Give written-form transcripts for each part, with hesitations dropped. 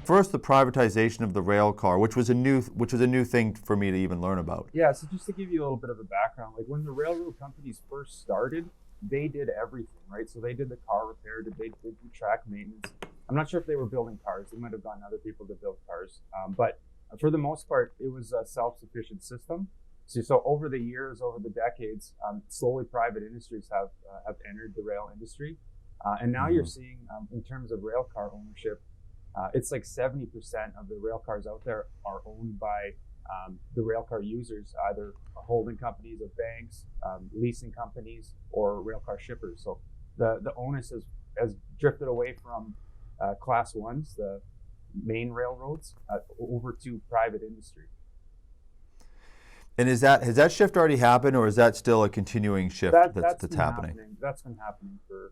first the privatization of the rail car, which was a new thing for me to even learn about. Yeah, so just to give you a little bit of a background, like when the railroad companies first started, they did everything, right? So they did the car repair, they did the track maintenance. I'm not sure if they were building cars. They might have gotten other people to build cars. But for the most part, it was a self-sufficient system. So over the years, over the decades, slowly private industries have entered the rail industry. And now you're seeing, in terms of rail car ownership, it's like 70% of the rail cars out there are owned by the rail car users, either holding companies of banks, leasing companies, or rail car shippers. So the onus has drifted away from class ones, the main railroads, over to private industry. And has that shift already happened, or is that still a continuing shift that's happening? That's been happening for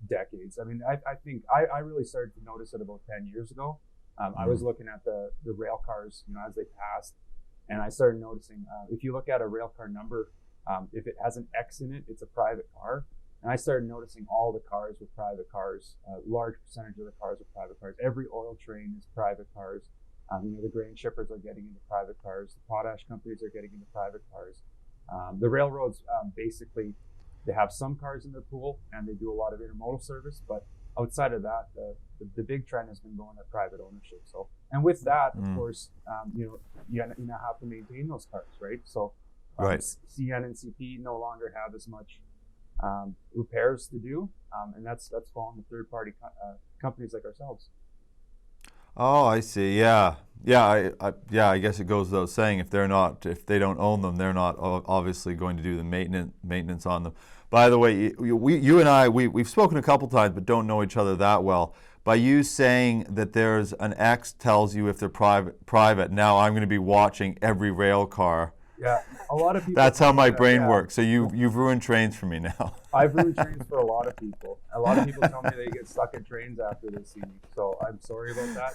decades. I mean, I think I really started to notice it about 10 years ago. I was looking at the rail cars, as they passed, and I started noticing, if you look at a rail car number, if it has an X in it, it's a private car. And I started noticing all the cars were private cars. Large percentage of the cars are private cars. Every oil train is private cars. The grain shippers are getting into private cars. The potash companies are getting into private cars. The railroads, basically, they have some cars in their pool and they do a lot of intermodal service. But outside of that, the big trend has been going to private ownership. So, and with that, of course, you now have to maintain those cars, right? So, CN and CP no longer have as much repairs to do, and that's falling to third-party companies like ourselves. Oh, I see. Yeah. I guess it goes without saying, if they don't own them, they're not obviously going to do the maintenance on them. By the way, you and I, we've spoken a couple times, but don't know each other that well. By you saying that there's an X tells you if they're private. Now I'm going to be watching every rail car. Yeah, a lot of people. That's how my brain works. So you've ruined trains for me now. I've ruined trains for a lot of people. A lot of people tell me they get stuck in trains after they see me. So I'm sorry about that.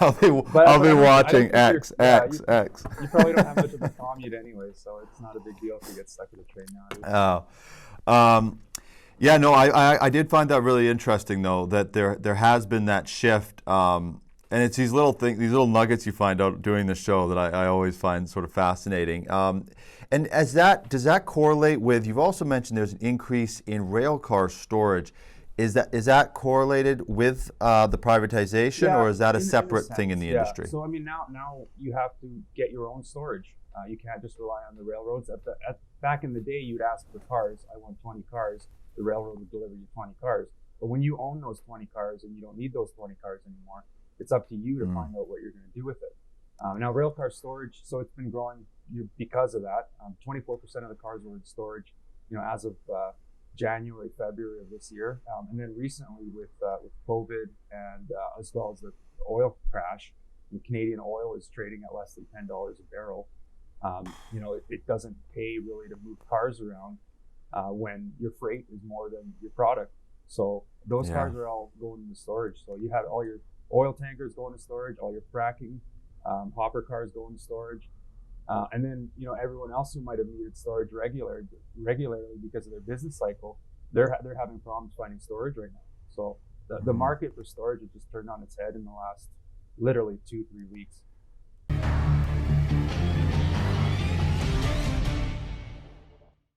I'll be watching X. You probably don't have much of a commute anyway, so it's not a big deal if you get stuck in a train nowadays. Yeah, no, I did find that really interesting, though, that there has been that shift. And it's these little things, these little nuggets you find out doing the show that I always find sort of fascinating. And does that correlate with? You've also mentioned there's an increase in rail car storage. Is that correlated with the privatization, or is that a separate thing in the industry? So I mean, now you have to get your own storage. You can't just rely on the railroads. Back in the day, you'd ask for cars. I want 20 cars. The railroad would deliver you 20 cars. But when you own those 20 cars and you don't need those 20 cars anymore, it's up to you to find out what you're going to do with it. Now, railcar storage, so it's been growing because of that. 24% of the cars were in storage, as of January, February of this year. And then recently with COVID and as well as the oil crash, Canadian oil is trading at less than $10 a barrel. It doesn't pay really to move cars around when your freight is more than your product. So those cars are all going into storage. So you have all your oil tankers going to storage, all your fracking, hopper cars going to storage. And then, everyone else who might have needed storage regularly because of their business cycle, they're having problems finding storage right now. So the market for storage has just turned on its head in the last literally 2-3 weeks.